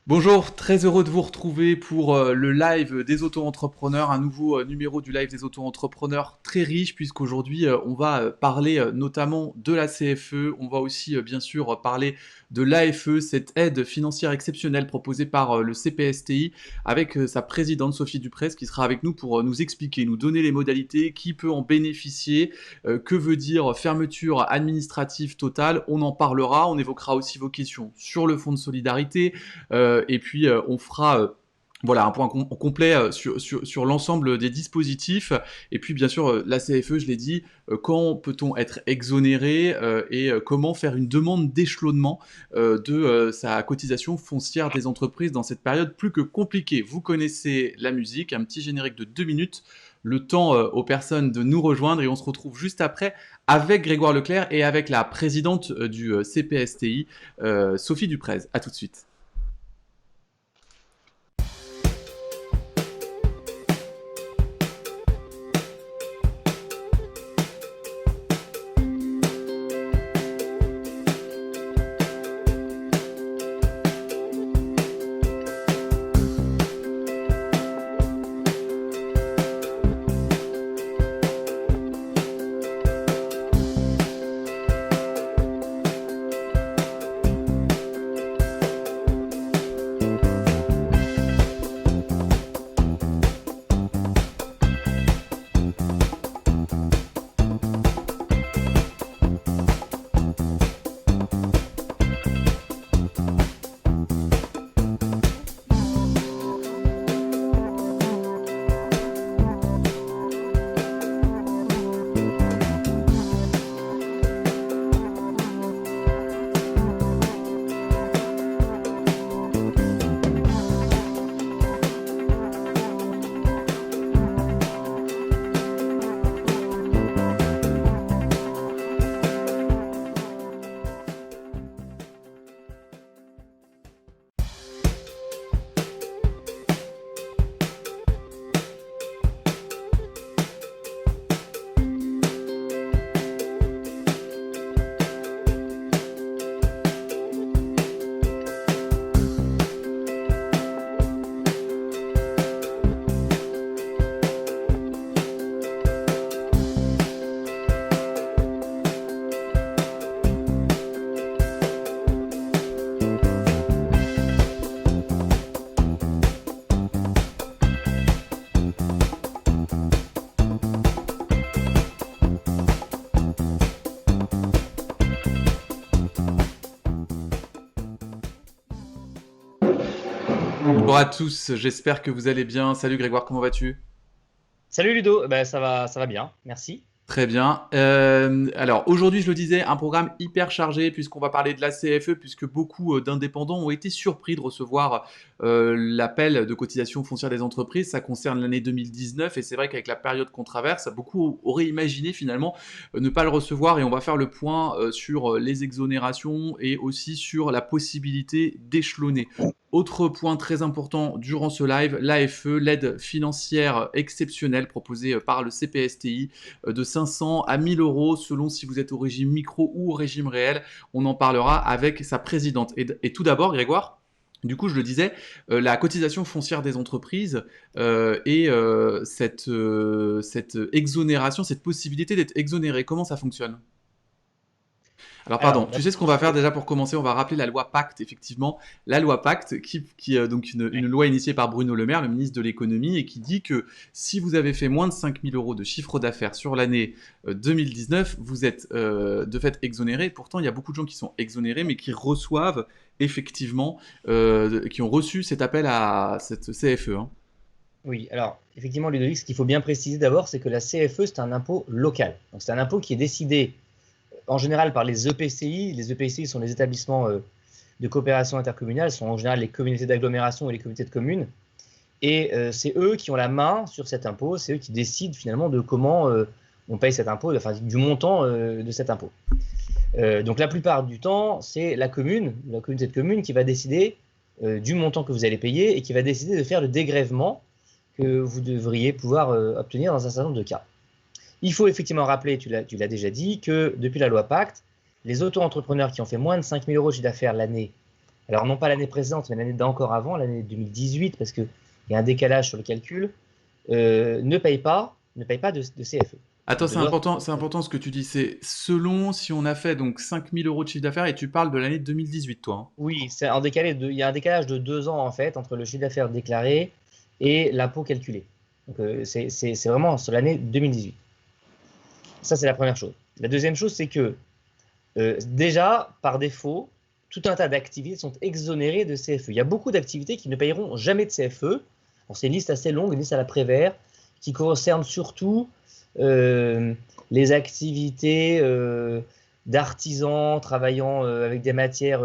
Bonjour, très heureux de vous retrouver pour le live des auto-entrepreneurs, un nouveau numéro du live des auto-entrepreneurs très riche puisqu'aujourd'hui on va parler notamment de la CFE, on va aussi bien sûr parler de l'AFE, cette aide financière exceptionnelle proposée par le CPSTI avec sa présidente Sophie Duprez qui sera avec nous pour nous expliquer, nous donner les modalités, qui peut en bénéficier, que veut dire fermeture administrative totale, on en parlera, on évoquera aussi vos questions sur le fonds de solidarité, et puis on fera voilà, un point complet sur l'ensemble des dispositifs. Et puis, bien sûr, la CFE, je l'ai dit, quand peut-on être exonéré et comment faire une demande d'échelonnement de sa cotisation foncière des entreprises dans cette période plus que compliquée. Vous connaissez la musique, un petit générique de 2 minutes, le temps aux personnes de nous rejoindre et on se retrouve juste après avec Grégoire Leclerc et avec la présidente du CPSTI, Sophie Duprez. À tout de suite. Bonjour à tous, j'espère que vous allez bien. Salut Grégoire, comment vas-tu? Salut Ludo, ben, ça va bien, merci. Très bien. Alors aujourd'hui, je le disais, un programme hyper chargé puisqu'on va parler de la CFE, puisque beaucoup d'indépendants ont été surpris de recevoir l'appel de cotisation foncière des entreprises. Ça concerne l'année 2019 et c'est vrai qu'avec la période qu'on traverse, beaucoup auraient imaginé finalement ne pas le recevoir et on va faire le point sur les exonérations et aussi sur la possibilité d'échelonner. Autre point très important durant ce live, l'AFE, l'aide financière exceptionnelle proposée par le CPSTI de 500 à 1000 euros selon si vous êtes au régime micro ou au régime réel. On en parlera avec sa présidente. Et tout d'abord, Grégoire, du coup, je le disais, la cotisation foncière des entreprises et cette exonération, cette possibilité d'être exonéré, comment ça fonctionne? Alors pardon, Alors, tu sais ce qu'on va faire déjà pour commencer, on va rappeler la loi Pacte, effectivement. La loi Pacte, qui est donc une loi initiée par Bruno Le Maire, le ministre de l'économie, et qui dit que si vous avez fait moins de 5000 euros de chiffre d'affaires sur l'année 2019, vous êtes de fait exonéré. Pourtant, il y a beaucoup de gens qui sont exonérés, mais qui reçoivent effectivement, qui ont reçu cet appel à cette CFE, hein. oui, alors effectivement Ludovic, ce qu'il faut bien préciser d'abord, c'est que la CFE, c'est un impôt local. Donc c'est un impôt qui est décidé en général par les EPCI. Les EPCI sont les établissements de coopération intercommunale, sont en général les communautés d'agglomération et les communautés de communes. Et c'est eux qui ont la main sur cet impôt, c'est eux qui décident finalement de comment on paye cet impôt, enfin du montant de cet impôt. Donc la plupart du temps, c'est la communauté de communes qui va décider du montant que vous allez payer et qui va décider de faire le dégrèvement que vous devriez pouvoir obtenir dans un certain nombre de cas. Il faut effectivement rappeler, tu l'as déjà dit, que depuis la loi Pacte, les auto-entrepreneurs qui ont fait moins de 5 000 euros de chiffre d'affaires l'année alors non pas l'année précédente, mais l'année d'encore avant, l'année 2018, parce qu'il y a un décalage sur le calcul, ne paye pas de CFE. Attends, De droit- c'est important ce que tu dis. C'est selon si on a fait donc 5 000 € de chiffre d'affaires et tu parles de l'année 2018, toi, hein. Oui, il y a un décalage de 2 ans en fait entre le chiffre d'affaires déclaré et l'impôt calculé. Donc c'est vraiment sur l'année 2018. Ça, c'est la première chose. La deuxième chose, c'est que déjà, par défaut, tout un tas d'activités sont exonérées de CFE. Il y a beaucoup d'activités qui ne payeront jamais de CFE. C'est une liste assez longue, une liste à la Prévert, qui concerne surtout les activités d'artisans travaillant avec des matières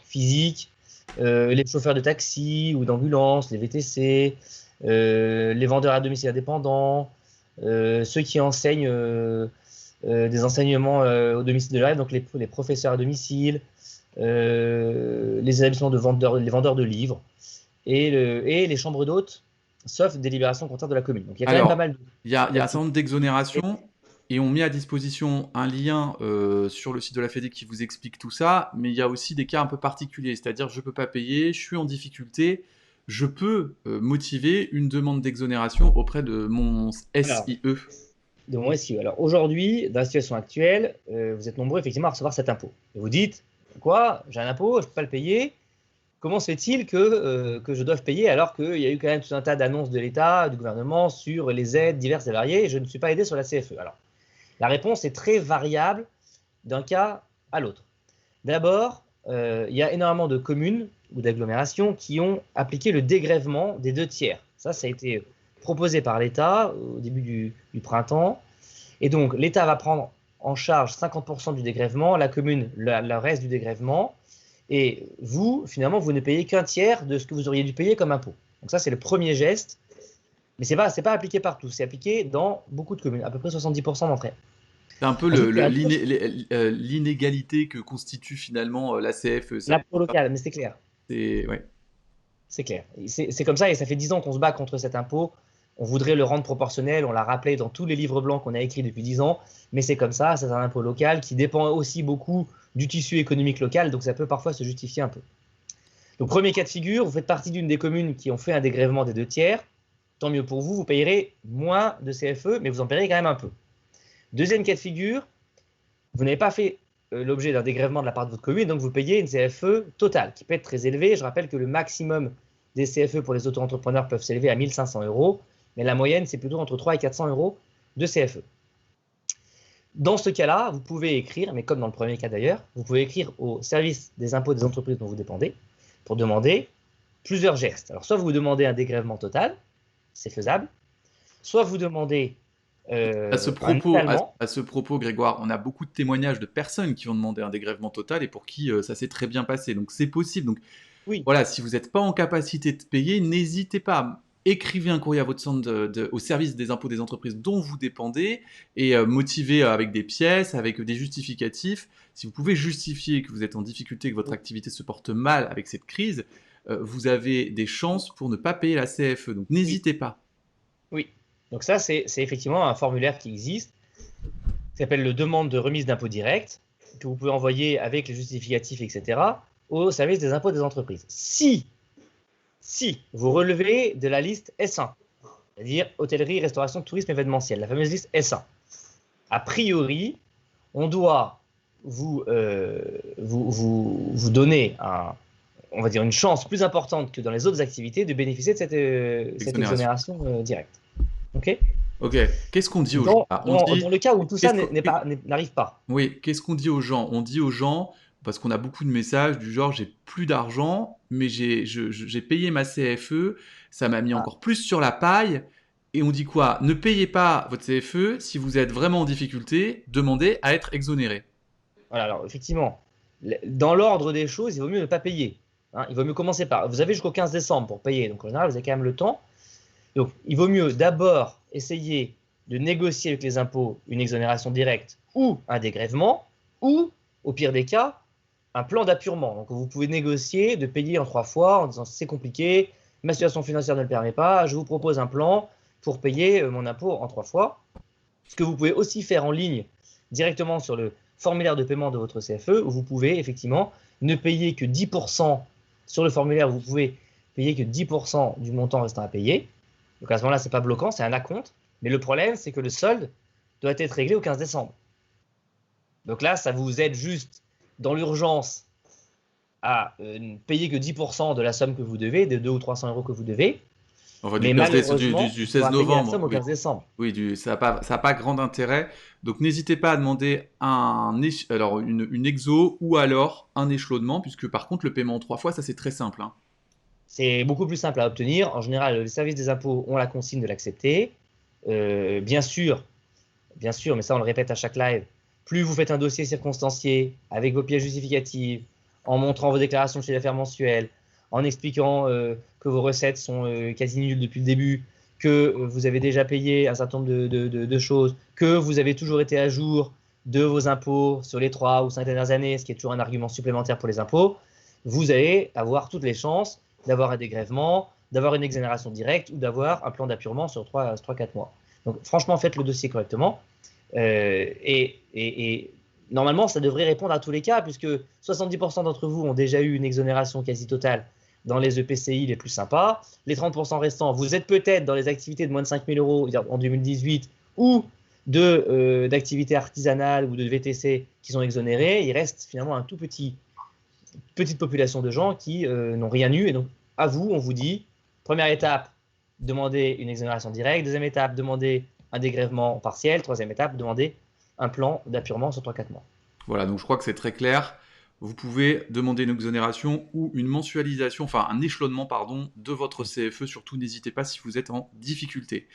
physiques, les chauffeurs de taxi ou d'ambulance, les VTC, les vendeurs à domicile indépendants, ceux qui enseignent des enseignements au domicile de l'élève, donc les professeurs à domicile, les établissements les vendeurs de livres et les chambres d'hôtes, sauf délibération contraire de la commune. Donc il y a quand même pas Alors, mal il y a un certain d'activités. nombre d'exonérations et on met à disposition un lien sur le site de la Fédé qui vous explique tout ça, mais il y a aussi des cas un peu particuliers, c'est-à-dire je ne peux pas payer, je suis en difficulté, je peux motiver une demande d'exonération auprès de mon Alors, SIE. de mon SIE. Alors aujourd'hui, dans la situation actuelle, vous êtes nombreux effectivement à recevoir cet impôt. Et vous dites, quoi, j'ai un impôt, je ne peux pas le payer. Comment se fait-il que je doive payer alors qu'il y a eu quand même tout un tas d'annonces de l'État, du gouvernement sur les aides diverses et variées et je ne suis pas aidé sur la CFE? Alors, la réponse est très variable d'un cas à l'autre. D'abord, il y a énormément de communes ou d'agglomérations qui ont appliqué le dégrèvement des 2 tiers. Ça a été proposé par l'État au début du printemps. Et donc, l'État va prendre en charge 50% du dégrèvement, la commune le reste du dégrèvement. Et vous, finalement, vous ne payez qu'un tiers de ce que vous auriez dû payer comme impôt. Donc ça, c'est le premier geste. Mais ce n'est pas appliqué partout. C'est appliqué dans beaucoup de communes, à peu près 70% d'entre elles. C'est un peu Ensuite, il y a l'inégalité que constitue finalement la CFE. l'impôt local, mais c'est clair. Ouais. C'est clair. C'est comme ça et ça fait 10 ans qu'on se bat contre cet impôt. On voudrait le rendre proportionnel, on l'a rappelé dans tous les livres blancs qu'on a écrits depuis 10 ans, mais c'est comme ça, c'est un impôt local qui dépend aussi beaucoup du tissu économique local, donc ça peut parfois se justifier un peu. Donc premier cas de figure, vous faites partie d'une des communes qui ont fait un dégrèvement des 2 tiers, tant mieux pour vous, vous payerez moins de CFE, mais vous en payerez quand même un peu. Deuxième cas de figure, vous n'avez pas fait l'objet d'un dégrèvement de la part de votre commune, donc vous payez une CFE totale, qui peut être très élevée. Je rappelle que le maximum des CFE pour les auto-entrepreneurs peuvent s'élever à 1 500 €, mais la moyenne, c'est plutôt entre 300 et 400 € de CFE. Dans ce cas-là, vous pouvez écrire, mais comme dans le premier cas d'ailleurs, vous pouvez écrire au service des impôts des entreprises dont vous dépendez pour demander plusieurs gestes. Alors, soit vous demandez un dégrèvement total, c'est faisable, soit vous demandez À ce un propos, étalement. à ce propos, Grégoire, on a beaucoup de témoignages de personnes qui ont demandé un dégrèvement total et pour qui ça s'est très bien passé. Donc c'est possible. Donc Oui, voilà, si vous n'êtes pas en capacité de payer, n'hésitez pas. Écrivez un courrier à votre centre au service des impôts des entreprises dont vous dépendez et motivez avec des pièces, avec des justificatifs. Si vous pouvez justifier que vous êtes en difficulté, que votre activité se porte mal avec cette crise, vous avez des chances pour ne pas payer la CFE. Donc oui, n'hésitez pas. oui. Donc ça, c'est effectivement un formulaire qui existe, qui s'appelle le demande de remise d'impôt direct, que vous pouvez envoyer avec les justificatifs, etc., au service des impôts des entreprises. Si vous relevez de la liste S1, c'est-à-dire hôtellerie, restauration, tourisme, événementiel, la fameuse liste S1, a priori, on doit vous donner on va dire une chance plus importante que dans les autres activités de bénéficier de cette Exonération. exonération directe. Ok? Ok, qu'est-ce qu'on dit aux gens? Dans, Ah, on dans, dit, dans le cas où tout ça qu'est-ce qu'on- n'arrive pas. oui, qu'est-ce qu'on dit aux gens? On dit aux gens, parce qu'on a beaucoup de messages du genre j'ai plus d'argent, mais j'ai payé ma CFE, ça m'a mis Ah, encore plus sur la paille. Et on dit quoi? Ne payez pas votre CFE, si vous êtes vraiment en difficulté, demandez à être exonéré. voilà, alors effectivement, dans l'ordre des choses, il vaut mieux ne pas payer. Hein. Il vaut mieux commencer par. Vous avez jusqu'au 15 décembre pour payer, donc en général, vous avez quand même le temps. Donc, il vaut mieux d'abord essayer de négocier avec les impôts une exonération directe ou un dégrèvement, ou, au pire des cas, un plan d'appurement. Donc, vous pouvez négocier de payer en 3 fois en disant c'est compliqué, ma situation financière ne le permet pas, je vous propose un plan pour payer mon impôt en 3 fois. Ce que vous pouvez aussi faire en ligne directement sur le formulaire de paiement de votre CFE, où vous pouvez effectivement ne payez que 10% sur le formulaire, vous pouvez payer que 10% du montant restant à payer. Donc à ce moment-là, ce n'est pas bloquant, c'est un acompte. Mais le problème, c'est que le solde doit être réglé au 15 décembre. Donc là, ça vous aide juste dans l'urgence à payer que 10% de la somme que vous devez, des 200 ou 300 euros que vous devez. Enfin, Mais malheureusement, du il 16 faudra payer la novembre, somme au oui. 15 décembre. Oui, ça n'a pas grand intérêt. Donc n'hésitez pas à demander alors une exo ou alors un échelonnement, puisque par contre le paiement en 3 fois, ça c'est très simple, hein. C'est beaucoup plus simple à obtenir. En général, les services des impôts ont la consigne de l'accepter. Bien sûr, mais ça on le répète à chaque live, plus vous faites un dossier circonstancié avec vos pièces justificatives, en montrant vos déclarations de chiffre d'affaires mensuelles, en expliquant que vos recettes sont quasi nulles depuis le début, que vous avez déjà payé un certain nombre de choses, que vous avez toujours été à jour de vos impôts sur les 3 ou 5 dernières années, ce qui est toujours un argument supplémentaire pour les impôts, vous allez avoir toutes les chances d'avoir un dégrèvement, d'avoir une exonération directe ou d'avoir un plan d'appurement sur 3-4 mois. Donc franchement, faites le dossier correctement. Et normalement, ça devrait répondre à tous les cas, puisque 70% d'entre vous ont déjà eu une exonération quasi totale dans les EPCI les plus sympas. Les 30% restants, vous êtes peut-être dans les activités de moins de 5 000 euros en 2018 ou d'activités artisanales ou de VTC qui sont exonérées. Il reste finalement un tout petite population de gens qui n'ont rien eu. Et donc, à vous, on vous dit, première étape, demandez une exonération directe. Deuxième étape, demandez un dégrèvement partiel. Troisième étape, demandez un plan d'appurement sur 3-4 mois. Voilà, donc je crois que c'est très clair. Vous pouvez demander une exonération ou une mensualisation, enfin un échelonnement, pardon, de votre CFE. Surtout, n'hésitez pas si vous êtes en difficulté.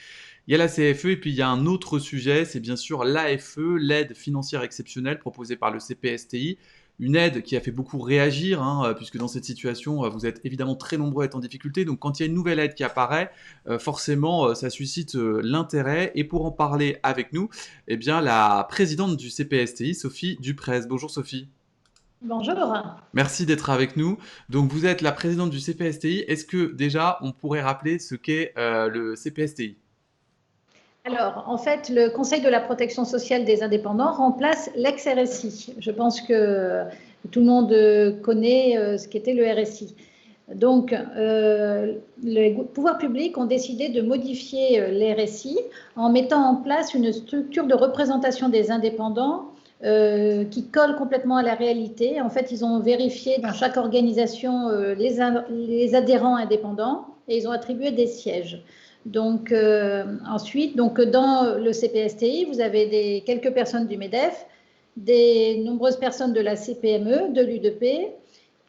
Il y a la CFE et puis il y a un autre sujet, c'est bien sûr l'AFE, l'aide financière exceptionnelle proposée par le CPSTI. Une aide qui a fait beaucoup réagir, hein, puisque dans cette situation, vous êtes évidemment très nombreux à être en difficulté. Donc quand il y a une nouvelle aide qui apparaît, forcément, ça suscite l'intérêt. Et pour en parler avec nous, eh bien, la présidente du CPSTI, Sophie Duprez. Bonjour Sophie. Bonjour. Merci d'être avec nous. Donc vous êtes la présidente du CPSTI. Est-ce que déjà, on pourrait rappeler ce qu'est le CPSTI ? Alors, en fait, le Conseil de la protection sociale des indépendants remplace l'ex-RSI. Je pense que tout le monde connaît ce qu'était le RSI. Donc, les pouvoirs publics ont décidé de modifier les RSI en mettant en place une structure de représentation des indépendants qui colle complètement à la réalité. En fait, ils ont vérifié dans chaque organisation les adhérents indépendants et ils ont attribué des sièges. Donc, ensuite, dans le CPSTI, vous avez quelques personnes du MEDEF, des nombreuses personnes de la CPME, de l'UDP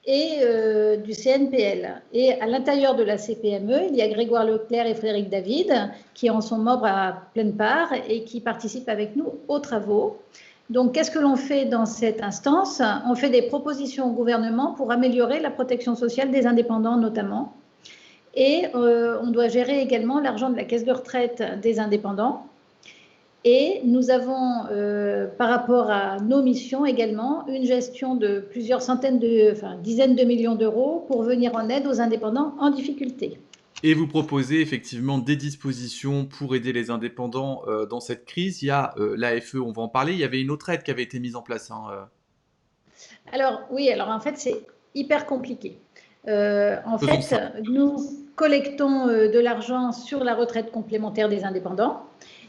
et du CNPL. Et à l'intérieur de la CPME, il y a Grégoire Leclerc et Frédéric David qui en sont membres à pleine part et qui participent avec nous aux travaux. Donc, qu'est-ce que l'on fait dans cette instance? On fait des propositions au gouvernement pour améliorer la protection sociale des indépendants notamment. Et on doit gérer également l'argent de la caisse de retraite des indépendants. Et nous avons, par rapport à nos missions également, une gestion de plusieurs dizaines de millions d'euros pour venir en aide aux indépendants en difficulté. Et vous proposez effectivement des dispositions pour aider les indépendants dans cette crise. Il y a l'AFE, on va en parler. Il y avait une autre aide qui avait été mise en place. Alors oui, en fait c'est hyper compliqué. En fait, nous collectons de l'argent sur la retraite complémentaire des indépendants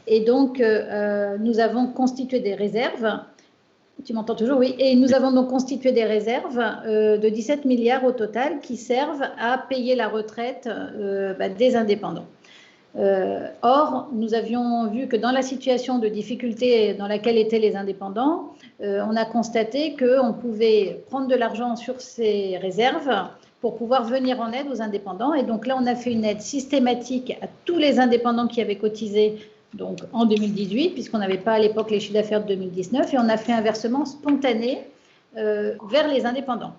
et donc nous avons constitué des réserves. Tu m'entends toujours? Oui. Et nous avons donc constitué des réserves de 17 milliards au total qui servent à payer la retraite des indépendants. Or, nous avions vu que dans la situation de difficulté dans laquelle étaient les indépendants, on a constaté qu'on pouvait prendre de l'argent sur ces réserves pour pouvoir venir en aide aux indépendants. Et donc là, on a fait une aide systématique à tous les indépendants qui avaient cotisé donc en 2018, puisqu'on n'avait pas à l'époque les chiffres d'affaires de 2019, et on a fait un versement spontané vers les indépendants.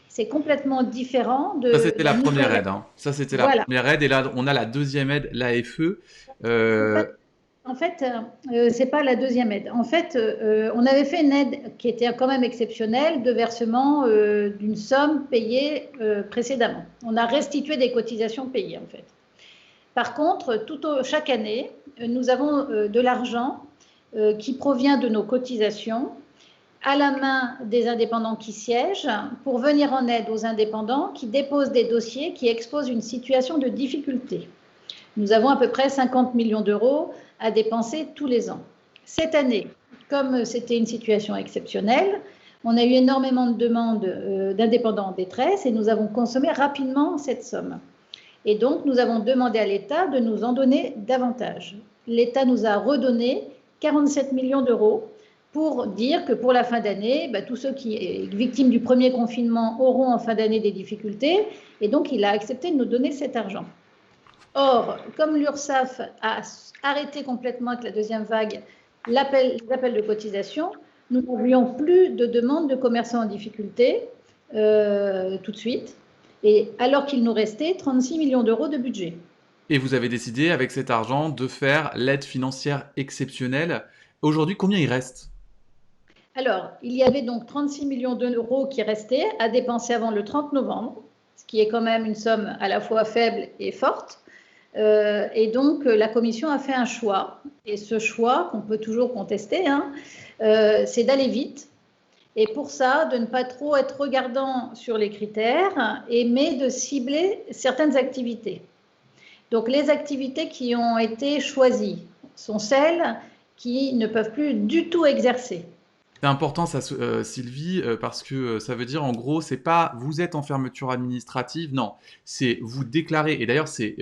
C'est complètement différent de... Ça, c'était la première aide. Hein. Ça, c'était la première aide. Et là, on a la deuxième aide, l'AFE. En fait, c'est pas la deuxième aide. En fait, on avait fait une aide qui était quand même exceptionnelle de versement d'une somme payée précédemment. On a restitué des cotisations payées, en fait. Par contre, chaque année, nous avons de l'argent qui provient de nos cotisations à la main des indépendants qui siègent pour venir en aide aux indépendants qui déposent des dossiers qui exposent une situation de difficulté. Nous avons à peu près 50 millions d'euros à dépenser tous les ans. Cette année, comme c'était une situation exceptionnelle, on a eu énormément de demandes d'indépendants en détresse et nous avons consommé rapidement cette somme. Et donc, nous avons demandé à l'État de nous en donner davantage. L'État nous a redonné 47 millions d'euros pour dire que pour la fin d'année, tous ceux qui sont victimes du premier confinement auront en fin d'année des difficultés. Et donc, il a accepté de nous donner cet argent. Or, comme l'URSSAF a arrêté complètement avec la deuxième vague les appels de cotisation, nous n'avions plus de demandes de commerçants en difficulté tout de suite, et alors qu'il nous restait 36 millions d'euros de budget. Et vous avez décidé, avec cet argent, de faire l'aide financière exceptionnelle. Aujourd'hui, combien il reste? Alors, il y avait donc 36 millions d'euros qui restaient à dépenser avant le 30 novembre, ce qui est quand même une somme à la fois faible et forte. Et donc, la commission a fait un choix. Et ce choix, qu'on peut toujours contester, c'est d'aller vite. Et pour ça, de ne pas trop être regardant sur les critères, mais de cibler certaines activités. Donc, les activités qui ont été choisies sont celles qui ne peuvent plus du tout exercer. C'est important ça, Sylvie, parce que ça veut dire en gros, c'est pas vous êtes en fermeture administrative, non, c'est vous déclarez, et d'ailleurs c'est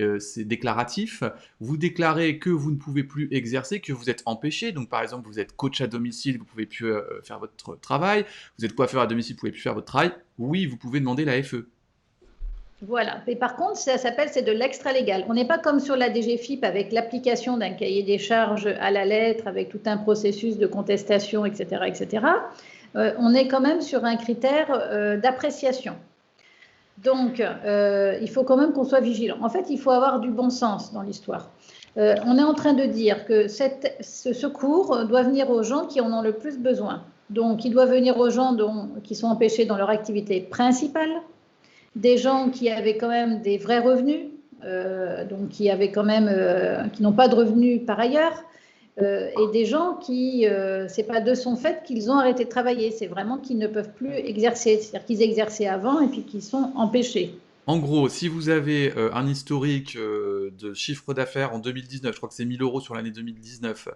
déclaratif, vous déclarez que vous ne pouvez plus exercer, que vous êtes empêché, donc par exemple vous êtes coach à domicile, vous ne pouvez plus faire votre travail, vous êtes coiffeur à domicile, vous ne pouvez plus faire votre travail, oui, vous pouvez demander la FE. Voilà. Et par contre, c'est de l'extra-légal. On n'est pas comme sur la DGFiP avec l'application d'un cahier des charges à la lettre, avec tout un processus de contestation, etc., etc. On est quand même sur un critère d'appréciation. Donc, il faut quand même qu'on soit vigilant. En fait, il faut avoir du bon sens dans l'histoire. On est en train de dire que ce secours doit venir aux gens qui en ont le plus besoin. Donc, il doit venir aux gens qui sont empêchés dans leur activité principale, des gens qui avaient quand même des vrais revenus, donc qui n'ont pas de revenus par ailleurs, et des gens qui, c'est pas de son fait qu'ils ont arrêté de travailler, c'est vraiment qu'ils ne peuvent plus exercer, c'est-à-dire qu'ils exerçaient avant et puis qu'ils sont empêchés. En gros, si vous avez un historique de chiffre d'affaires en 2019, je crois que c'est 1000 euros sur l'année 2019,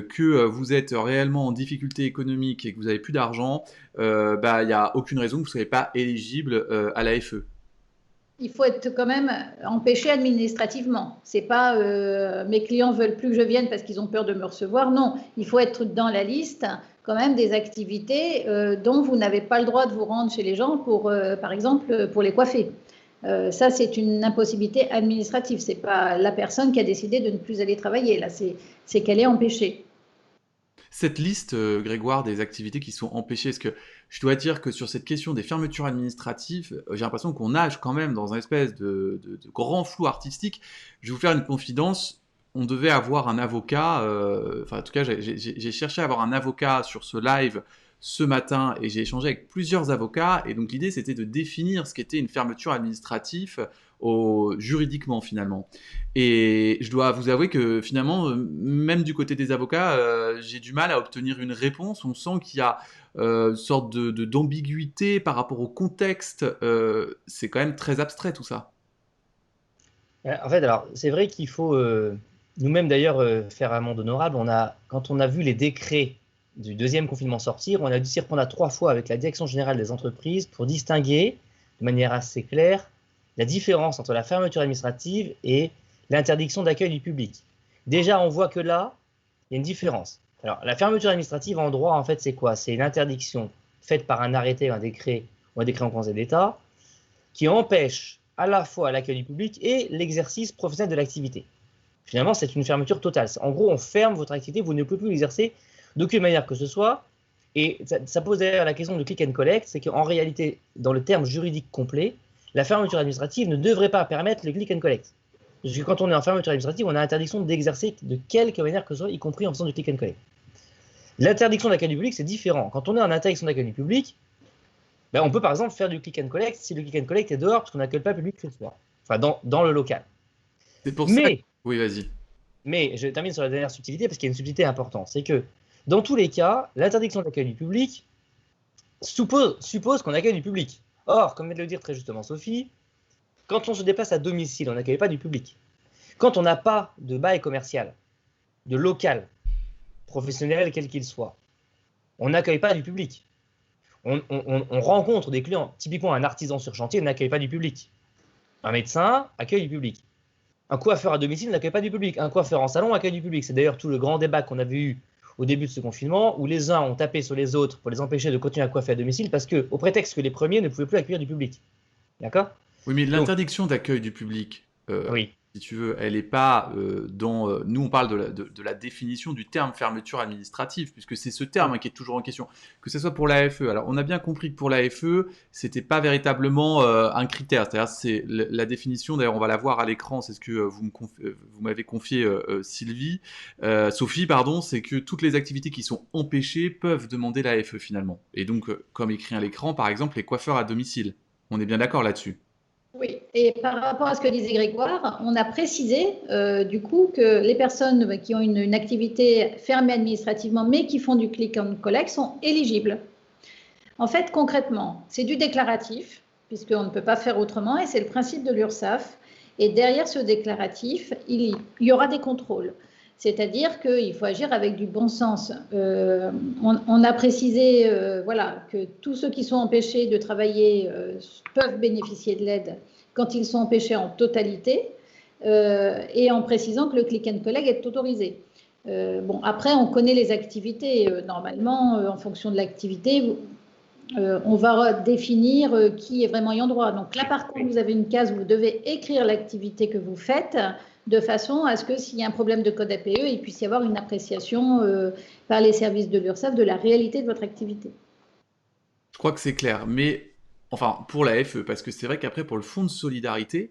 que vous êtes réellement en difficulté économique et que vous n'avez plus d'argent, il n'y a aucune raison que vous ne soyez pas éligible à la FE. Il faut être quand même empêché administrativement. C'est pas mes clients veulent plus que je vienne parce qu'ils ont peur de me recevoir. Non, il faut être dans la liste quand même des activités dont vous n'avez pas le droit de vous rendre chez les gens pour, par exemple, pour les coiffer. Ça, c'est une impossibilité administrative. C'est pas la personne qui a décidé de ne plus aller travailler. Là, c'est qu'elle est empêchée. Cette liste, Grégoire, des activités qui sont empêchées, est-ce que je dois dire que sur cette question des fermetures administratives, j'ai l'impression qu'on nage quand même dans un espèce de grand flou artistique. Je vais vous faire une confidence. On devait avoir un avocat, en tout cas, j'ai cherché à avoir un avocat sur ce live ce matin et j'ai échangé avec plusieurs avocats. Et donc, l'idée, c'était de définir ce qu'était une fermeture administrative juridiquement, finalement. Et je dois vous avouer que finalement, même du côté des avocats, j'ai du mal à obtenir une réponse. On sent qu'il y a une sorte d'ambiguïté par rapport au contexte. C'est quand même très abstrait tout ça. En fait, alors, c'est vrai qu'il faut nous-mêmes d'ailleurs faire amende honorable. Quand on a vu les décrets du deuxième confinement sortir, on a dû s'y reprendre à 3 fois avec la Direction générale des entreprises pour distinguer de manière assez claire la différence entre la fermeture administrative et l'interdiction d'accueil du public. Déjà, on voit que là, il y a une différence. Alors, la fermeture administrative en droit, en fait, c'est quoi? C'est une interdiction faite par un arrêté, un décret ou un décret en Conseil d'État qui empêche à la fois l'accueil du public et l'exercice professionnel de l'activité. Finalement, c'est une fermeture totale. En gros, on ferme votre activité, vous ne pouvez plus l'exercer d'aucune manière que ce soit. Et ça pose d'ailleurs la question de click and collect, c'est qu'en réalité, dans le terme juridique complet, la fermeture administrative ne devrait pas permettre le click and collect. Parce que quand on est en fermeture administrative, on a interdiction d'exercer de quelque manière que ce soit, y compris en faisant du click and collect. L'interdiction d'accueil du public, c'est différent. Quand on est en interdiction d'accueil du public, on peut par exemple faire du click and collect si le click and collect est dehors parce qu'on n'accueille pas le public ce soir, enfin dans le local. C'est pour ça. Oui, vas-y. Mais je termine sur la dernière subtilité parce qu'il y a une subtilité importante. C'est que dans tous les cas, l'interdiction d'accueil du public suppose qu'on accueille du public. Or, comme vient de le dire très justement Sophie, quand on se déplace à domicile, on n'accueille pas du public. Quand on n'a pas de bail commercial, de local, professionnel quel qu'il soit, on n'accueille pas du public. On rencontre des clients, typiquement un artisan sur chantier n'accueille pas du public. Un médecin accueille du public. Un coiffeur à domicile n'accueille pas du public. Un coiffeur en salon accueille du public. C'est d'ailleurs tout le grand débat qu'on avait eu au début de ce confinement, où les uns ont tapé sur les autres pour les empêcher de continuer à coiffer à domicile, parce que, au prétexte que les premiers ne pouvaient plus accueillir du public. D'accord? Oui, mais l'interdiction d'accueil du public, Oui. si tu veux, elle n'est pas dans... nous, on parle de la définition du terme fermeture administrative, puisque c'est ce terme qui est toujours en question, que ce soit pour l'AFE. Alors, on a bien compris que pour l'AFE, ce n'était pas véritablement un critère. C'est-à-dire, c'est la définition, d'ailleurs, on va la voir à l'écran, c'est ce que vous m'avez confié, Sophie, pardon, c'est que toutes les activités qui sont empêchées peuvent demander l'AFE, finalement. Et donc, comme écrit à l'écran, par exemple, les coiffeurs à domicile. On est bien d'accord là-dessus? Oui, et par rapport à ce que disait Grégoire, on a précisé du coup que les personnes qui ont une activité fermée administrativement mais qui font du click and collect sont éligibles. En fait, concrètement, c'est du déclaratif, puisqu'on ne peut pas faire autrement, et c'est le principe de l'URSSAF. Et derrière ce déclaratif, il y aura des contrôles. C'est-à-dire qu'il faut agir avec du bon sens. On a précisé voilà, que tous ceux qui sont empêchés de travailler peuvent bénéficier de l'aide quand ils sont empêchés en totalité, et en précisant que le click and collect est autorisé. Bon, après, on connaît les activités. Normalement, en fonction de l'activité, on va définir qui est vraiment ayant droit. Donc là, par contre, vous avez une case où vous devez écrire l'activité que vous faites, de façon à ce que s'il y a un problème de code APE, il puisse y avoir une appréciation par les services de l'URSSAF de la réalité de votre activité. Je crois que c'est clair, mais enfin pour la FE, parce que c'est vrai qu'après pour le fonds de solidarité,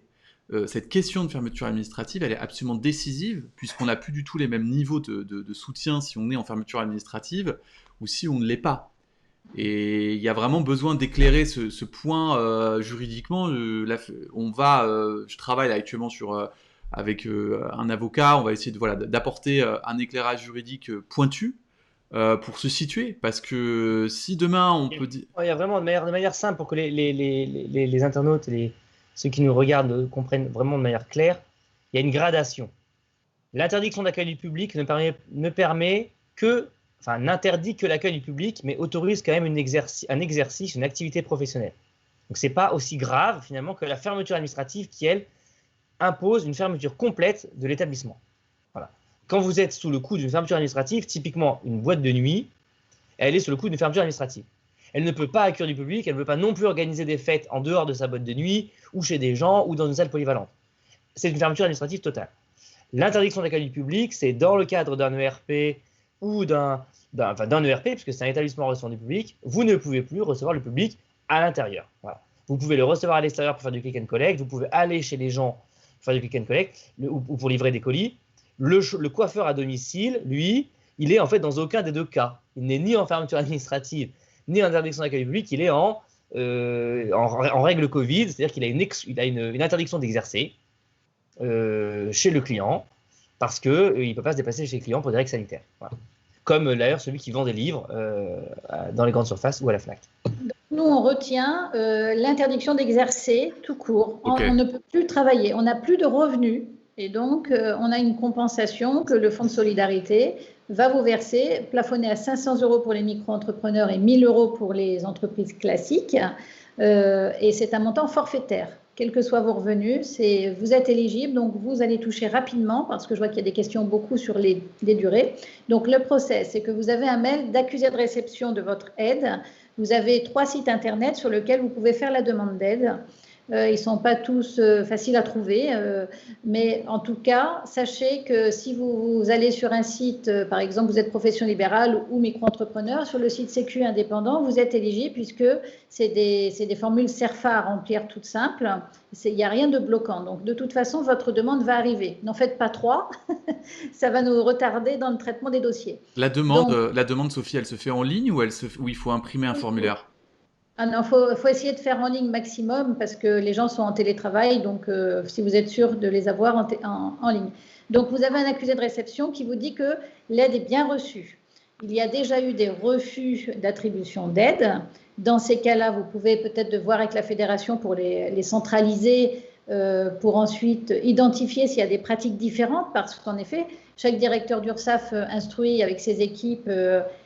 cette question de fermeture administrative, elle est absolument décisive, puisqu'on n'a plus du tout les mêmes niveaux de soutien si on est en fermeture administrative ou si on ne l'est pas. Et il y a vraiment besoin d'éclairer ce point juridiquement. Je travaille là, actuellement avec un avocat, on va essayer d'apporter un éclairage juridique pointu pour se situer, parce que si demain on peut dire... Il y a vraiment de manière simple pour que les internautes et ceux qui nous regardent comprennent vraiment de manière claire, il y a une gradation. L'interdiction d'accueil du public n'interdit que l'accueil du public, mais autorise quand même un exercice, une activité professionnelle. Donc ce n'est pas aussi grave finalement que la fermeture administrative qui, elle, impose une fermeture complète de l'établissement. Voilà. Quand vous êtes sous le coup d'une fermeture administrative, typiquement une boîte de nuit, elle est sous le coup d'une fermeture administrative. Elle ne peut pas accueillir du public, elle ne peut pas non plus organiser des fêtes en dehors de sa boîte de nuit, ou chez des gens, ou dans une salle polyvalente. C'est une fermeture administrative totale. L'interdiction d'accueil du public, c'est dans le cadre d'un ERP ou d'un ERP, puisque c'est un établissement recevant du public, vous ne pouvez plus recevoir le public à l'intérieur. Voilà. Vous pouvez le recevoir à l'extérieur pour faire du click and collect, vous pouvez aller chez les gens pour faire du click and collect, ou pour livrer des colis. Le coiffeur à domicile, lui, il est en fait dans aucun des deux cas. Il n'est ni en fermeture administrative, ni en interdiction d'accueil du public, il est en règle Covid, c'est-à-dire qu'il a une interdiction d'exercer chez le client, parce qu'il ne peut pas se déplacer chez le client pour des règles sanitaires. Voilà. Comme d'ailleurs celui qui vend des livres dans les grandes surfaces ou à la FNAC. Nous, on retient l'interdiction d'exercer tout court. Okay. On ne peut plus travailler, on n'a plus de revenus. Et donc, on a une compensation que le Fonds de solidarité va vous verser, plafonnée à 500 € pour les micro-entrepreneurs et 1 000 € pour les entreprises classiques. Et c'est un montant forfaitaire. Quels que soient vos revenus, vous êtes éligible, donc vous allez toucher rapidement, parce que je vois qu'il y a des questions beaucoup sur les durées. Donc, le process, c'est que vous avez un mail d'accusé de réception de votre aide. Vous avez 3 sites internet sur lesquels vous pouvez faire la demande d'aide. Ils ne sont pas tous faciles à trouver, mais en tout cas, sachez que si vous allez sur un site, par exemple, vous êtes profession libérale ou micro-entrepreneur, sur le site Sécu indépendant, vous êtes éligible puisque c'est des formules CERFA à remplir toutes simples. Il n'y a rien de bloquant. Donc, de toute façon, votre demande va arriver. N'en faites pas 3, ça va nous retarder dans le traitement des dossiers. La demande, Sophie, elle se fait en ligne ou il faut imprimer un formulaire ? Ah non, faut essayer de faire en ligne maximum parce que les gens sont en télétravail, donc si vous êtes sûr de les avoir en ligne. Donc, vous avez un accusé de réception qui vous dit que l'aide est bien reçue. Il y a déjà eu des refus d'attribution d'aide Dans ces cas-là, vous pouvez peut-être voir avec la fédération pour les centraliser, pour ensuite identifier s'il y a des pratiques différentes, parce qu'en effet, chaque directeur d'URSSAF instruit avec ses équipes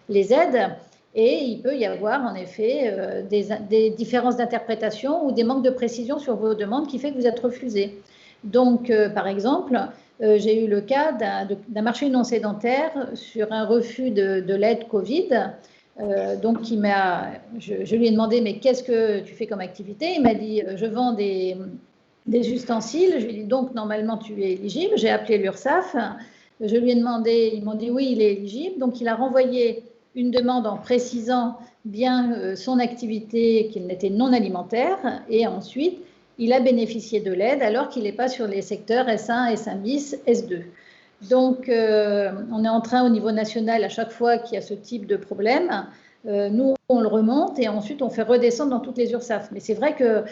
les aides, et il peut y avoir en effet des différences d'interprétation ou des manques de précision sur vos demandes qui fait que vous êtes refusé. Donc, par exemple, j'ai eu le cas d'un marché non sédentaire sur un refus de l'aide Covid. Donc, je lui ai demandé, mais qu'est-ce que tu fais comme activité? Il m'a dit, je vends des ustensiles. Je lui ai dit, donc, normalement, tu es éligible. J'ai appelé l'URSSAF. Je lui ai demandé, ils m'ont dit, oui, il est éligible. Donc, il a renvoyé une demande en précisant bien son activité, qu'il n'était non alimentaire. Et ensuite, il a bénéficié de l'aide alors qu'il n'est pas sur les secteurs S1, S1 bis, S2. Donc, on est en train au niveau national, à chaque fois qu'il y a ce type de problème, nous, on le remonte et ensuite on fait redescendre dans toutes les URSSAF. Mais c'est vrai que,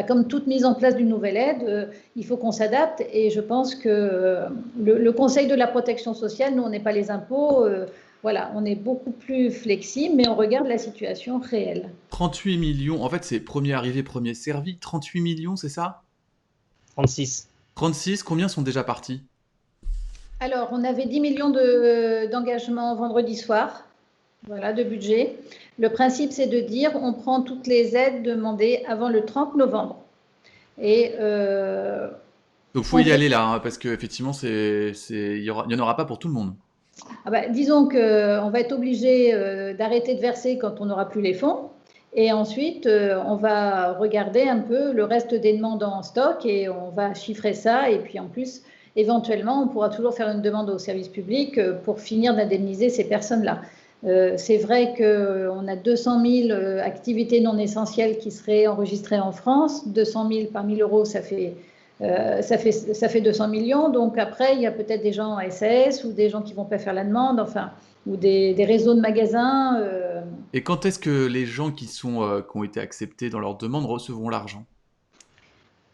comme toute mise en place d'une nouvelle aide, il faut qu'on s'adapte et je pense que le Conseil de la protection sociale, nous, on n'est pas les impôts, voilà, on est beaucoup plus flexible, mais on regarde la situation réelle. 38 millions, en fait, c'est premier arrivé, premier servi. 38 millions, c'est ça? 36. 36, combien sont déjà partis? Alors, on avait 10 millions d'engagements vendredi soir, voilà, de budget. Le principe, c'est de dire on prend toutes les aides demandées avant le 30 novembre. Et donc, il faut y aller là, hein, parce qu'effectivement, il y en aura pas pour tout le monde. Disons qu'on va être obligé d'arrêter de verser quand on n'aura plus les fonds. Et ensuite, on va regarder un peu le reste des demandes en stock et on va chiffrer ça. Et puis en plus, éventuellement, on pourra toujours faire une demande au service public pour finir d'indemniser ces personnes-là. C'est vrai qu'on a 200 000 activités non essentielles qui seraient enregistrées en France. 200 000 par 1 000 euros, ça fait 200 millions. Donc après, il y a peut-être des gens en SAS ou des gens qui ne vont pas faire la demande, enfin, ou des réseaux de magasins. Et quand est-ce que les gens qui ont été acceptés dans leur demande recevront l'argent?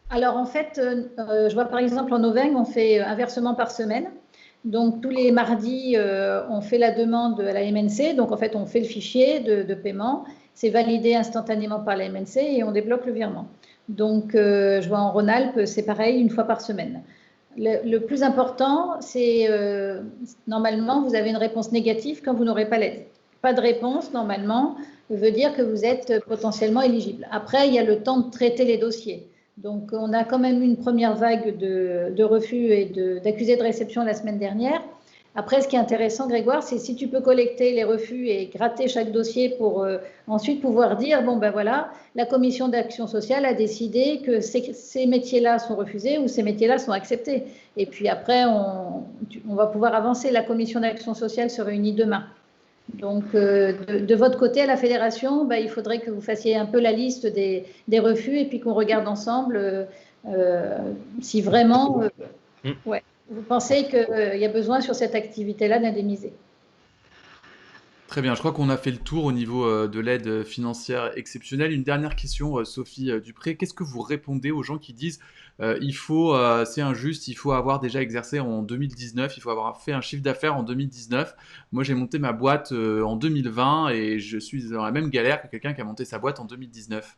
Alors en fait, je vois par exemple en Auvergne, on fait un versement par semaine. Donc tous les mardis, on fait la demande à la MNC. Donc en fait, on fait le fichier de paiement. C'est validé instantanément par la MNC et on débloque le virement. Donc je vois en Rhône-Alpes, c'est pareil, une fois par semaine. Le plus important, c'est normalement, vous avez une réponse négative quand vous n'aurez pas l'aide. Pas de réponse, normalement, veut dire que vous êtes potentiellement éligible. Après, il y a le temps de traiter les dossiers. Donc, on a quand même eu une première vague de refus et d'accusés de réception la semaine dernière. Après, ce qui est intéressant, Grégoire, c'est si tu peux collecter les refus et gratter chaque dossier pour ensuite pouvoir dire, bon ben voilà, la commission d'action sociale a décidé que ces métiers-là sont refusés ou ces métiers-là sont acceptés. Et puis après, on va pouvoir avancer. La commission d'action sociale se réunit demain. Donc, de votre côté, à la fédération, il faudrait que vous fassiez un peu la liste des refus et puis qu'on regarde ensemble si vraiment vous pensez qu'il y a besoin sur cette activité-là d'indemniser. Très bien, je crois qu'on a fait le tour au niveau de l'aide financière exceptionnelle. Une dernière question, Sophie Dupré. Qu'est-ce que vous répondez aux gens qui disent c'est injuste, il faut avoir déjà exercé en 2019, il faut avoir fait un chiffre d'affaires en 2019. Moi, j'ai monté ma boîte en 2020 et je suis dans la même galère que quelqu'un qui a monté sa boîte en 2019.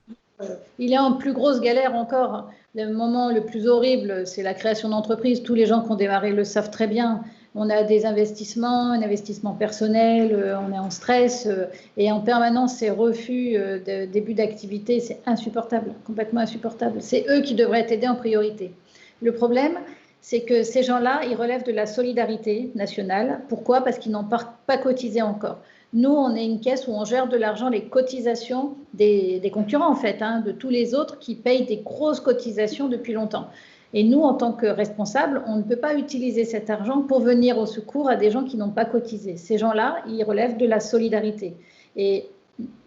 Il est en plus grosse galère encore. Le moment le plus horrible, c'est la création d'entreprise. Tous les gens qui ont démarré le savent très bien. On a des investissements, un investissement personnel, on est en stress et en permanence ces refus de début d'activité, c'est insupportable, complètement insupportable. C'est eux qui devraient être aidés en priorité. Le problème, c'est que ces gens-là, ils relèvent de la solidarité nationale. Pourquoi? Parce qu'ils n'ont pas cotisé encore. Nous, on est une caisse où on gère de l'argent, les cotisations des concurrents, en fait, de tous les autres qui payent des grosses cotisations depuis longtemps. Et nous, en tant que responsables, on ne peut pas utiliser cet argent pour venir au secours à des gens qui n'ont pas cotisé. Ces gens-là, ils relèvent de la solidarité. Et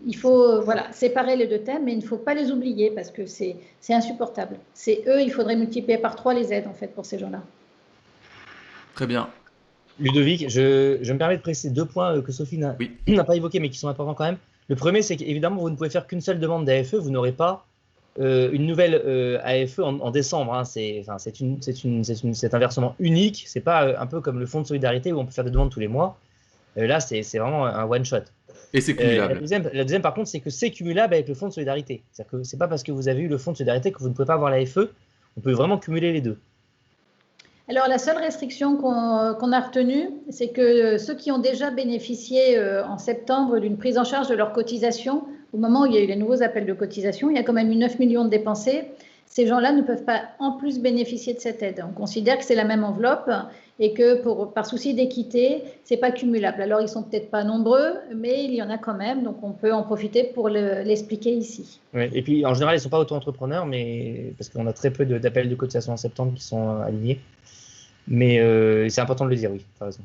il faut séparer les deux thèmes, mais il ne faut pas les oublier parce que c'est insupportable. C'est eux, il faudrait multiplier par 3 les aides, en fait, pour ces gens-là. Très bien. Ludovic, je me permets de préciser 2 points que Sophie n'a pas évoqués, mais qui sont importants quand même. Le premier, c'est qu'évidemment, vous ne pouvez faire qu'une seule demande d'AFE, vous n'aurez pas une nouvelle AFE en décembre. C'est un versement unique, c'est pas un peu comme le fonds de solidarité où on peut faire des demandes tous les mois. Là, c'est vraiment un one-shot. Et c'est cumulable. La deuxième, par contre, c'est que c'est cumulable avec le fonds de solidarité. C'est-à-dire que ce n'est pas parce que vous avez eu le fonds de solidarité que vous ne pouvez pas avoir la FE. On peut vraiment cumuler les deux. Alors, la seule restriction qu'on a retenue, c'est que ceux qui ont déjà bénéficié en septembre d'une prise en charge de leur cotisation, au moment où il y a eu les nouveaux appels de cotisation, il y a quand même eu 9 millions de dépensés. Ces gens-là ne peuvent pas en plus bénéficier de cette aide. On considère que c'est la même enveloppe et que par souci d'équité, ce n'est pas cumulable. Alors, ils ne sont peut-être pas nombreux, mais il y en a quand même, donc on peut en profiter pour l'expliquer ici. Ouais, et puis, en général, ils ne sont pas auto-entrepreneurs, mais parce qu'on a très peu d'appels de cotisation en septembre qui sont alignés. Mais c'est important de le dire, oui, tu as raison.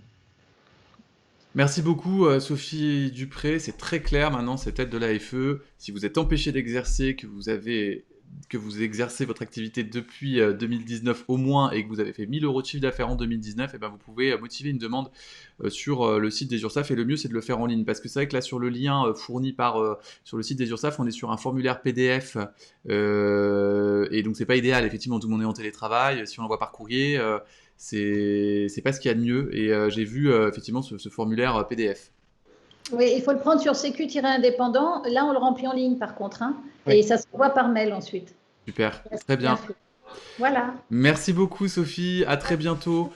Merci beaucoup Sophie Dupré, c'est très clair maintenant cette aide de l'AFE. Si vous êtes empêché d'exercer, que vous exercez votre activité depuis 2019 au moins et que vous avez fait 1 000 € de chiffre d'affaires en 2019, eh ben vous pouvez motiver une demande sur le site des URSSAF, et le mieux c'est de le faire en ligne, parce que c'est vrai que là sur le lien fourni sur le site des URSSAF, on est sur un formulaire PDF et donc c'est pas idéal, effectivement tout le monde est en télétravail, si on l'envoie par courrier c'est pas ce qu'il y a de mieux, et j'ai vu effectivement ce formulaire PDF. Oui, il faut le prendre sur sécu-indépendant. Là, on le remplit en ligne, par contre. Oui. Et ça se voit par mail ensuite. Super, très bien. Voilà. Merci beaucoup, Sophie. À très bientôt.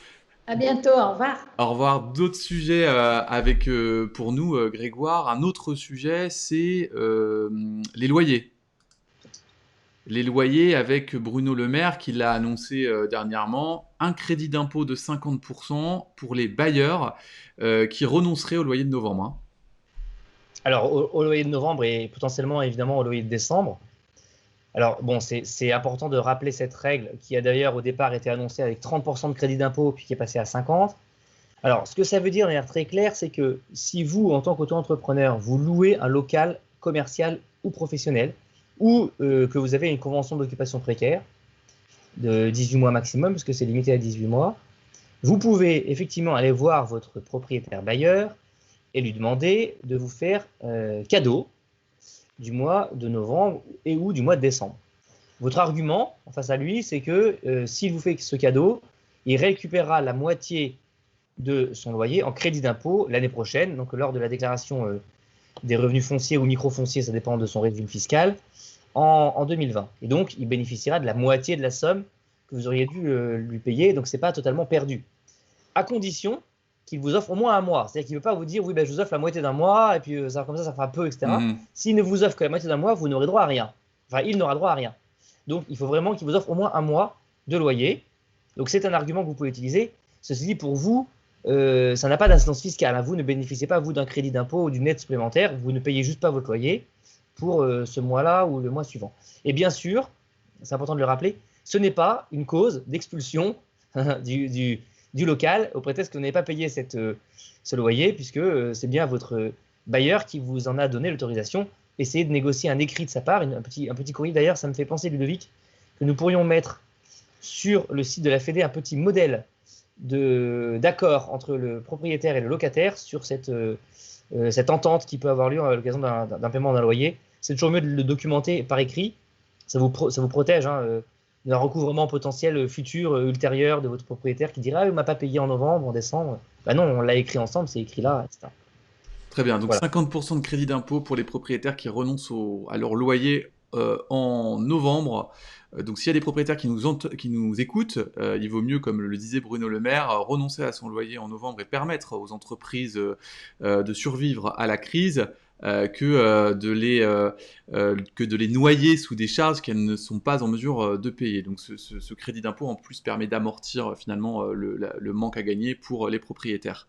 À bientôt. Au revoir. Au revoir. D'autres sujets avec, pour nous, Grégoire. Un autre sujet, c'est les loyers. Les loyers avec Bruno Le Maire qui l'a annoncé dernièrement. Un crédit d'impôt de 50% pour les bailleurs qui renonceraient au loyer de novembre. Hein. Alors, au loyer de novembre et potentiellement, évidemment, au loyer de décembre. Alors, bon, c'est important de rappeler cette règle qui a d'ailleurs au départ été annoncée avec 30% de crédit d'impôt, puis qui est passée à 50%. Alors, ce que ça veut dire de manière très claire, c'est que si vous, en tant qu'auto-entrepreneur, vous louez un local commercial ou professionnel, ou que vous avez une convention d'occupation précaire de 18 mois maximum, parce que c'est limité à 18 mois, vous pouvez effectivement aller voir votre propriétaire bailleur et lui demander de vous faire cadeau du mois de novembre et ou du mois de décembre. Votre argument face à lui, c'est que s'il vous fait ce cadeau, il récupérera la moitié de son loyer en crédit d'impôt l'année prochaine, donc lors de la déclaration des revenus fonciers ou microfonciers, ça dépend de son régime fiscal, en 2020. Et donc, il bénéficiera de la moitié de la somme que vous auriez dû lui payer, donc ce n'est pas totalement perdu. À condition qu'il vous offre au moins un mois. C'est-à-dire qu'il ne peut pas vous dire, oui, ben, je vous offre la moitié d'un mois, et puis comme ça fera peu, etc. S'il ne vous offre que la moitié d'un mois, vous n'aurez droit à rien. Enfin, il n'aura droit à rien. Donc, il faut vraiment qu'il vous offre au moins un mois de loyer. Donc, c'est un argument que vous pouvez utiliser. Ceci dit, pour vous, ça n'a pas d'incidence fiscale. Hein. Vous ne bénéficiez pas, vous, d'un crédit d'impôt ou d'une aide supplémentaire. Vous ne payez juste pas votre loyer pour ce mois-là ou le mois suivant. Et bien sûr, c'est important de le rappeler, ce n'est pas une cause d'expulsion du local au prétexte que vous n'avez pas payé ce loyer, puisque c'est bien votre bailleur qui vous en a donné l'autorisation. Essayez de négocier un écrit de sa part, un petit courrier. D'ailleurs, ça me fait penser, Ludovic, que nous pourrions mettre sur le site de la Fédé un petit modèle d'accord entre le propriétaire et le locataire sur cette entente qui peut avoir lieu à l'occasion d'un paiement d'un loyer. C'est toujours mieux de le documenter par écrit. Ça vous protège d'un recouvrement potentiel futur, ultérieur de votre propriétaire qui dira « Ah, il ne m'a pas payé en novembre, en décembre. » Ben non, on l'a écrit ensemble, c'est écrit là, etc. Très bien, donc voilà. 50% de crédit d'impôt pour les propriétaires qui renoncent à leur loyer en novembre. Donc s'il y a des propriétaires qui nous écoutent, il vaut mieux, comme le disait Bruno Le Maire, renoncer à son loyer en novembre et permettre aux entreprises de survivre à la crise, que de les noyer sous des charges qu'elles ne sont pas en mesure de payer. Donc ce crédit d'impôt en plus permet d'amortir finalement le manque à gagner pour les propriétaires.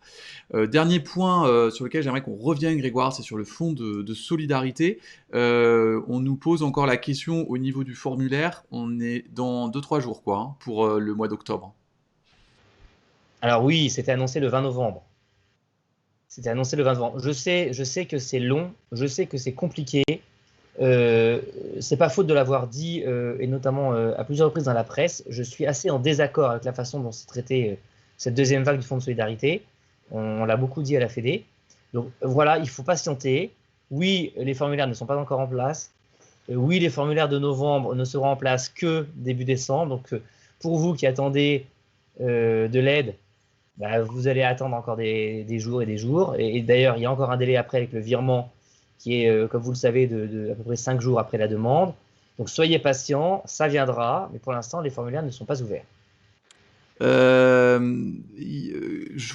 Dernier point sur lequel j'aimerais qu'on revienne, Grégoire, c'est sur le fonds de solidarité. On nous pose encore la question au niveau du formulaire. On est dans 2-3 jours quoi, pour le mois d'octobre. Alors oui, c'était annoncé le 20 novembre. C'était annoncé le 20 novembre. Je sais que c'est long, je sais que c'est compliqué. C'est pas faute de l'avoir dit, et notamment à plusieurs reprises dans la presse. Je suis assez en désaccord avec la façon dont s'est traitée cette deuxième vague du fonds de solidarité. On l'a beaucoup dit à la Fédé. Donc voilà, il faut patienter. Oui, les formulaires ne sont pas encore en place. Oui, les formulaires de novembre ne seront en place que début décembre. Donc pour vous qui attendez de l'aide, bah, vous allez attendre encore des jours et des jours. Et d'ailleurs, il y a encore un délai après avec le virement qui est, comme vous le savez, de à peu près 5 jours après la demande. Donc soyez patient, ça viendra, mais pour l'instant, les formulaires ne sont pas ouverts. Je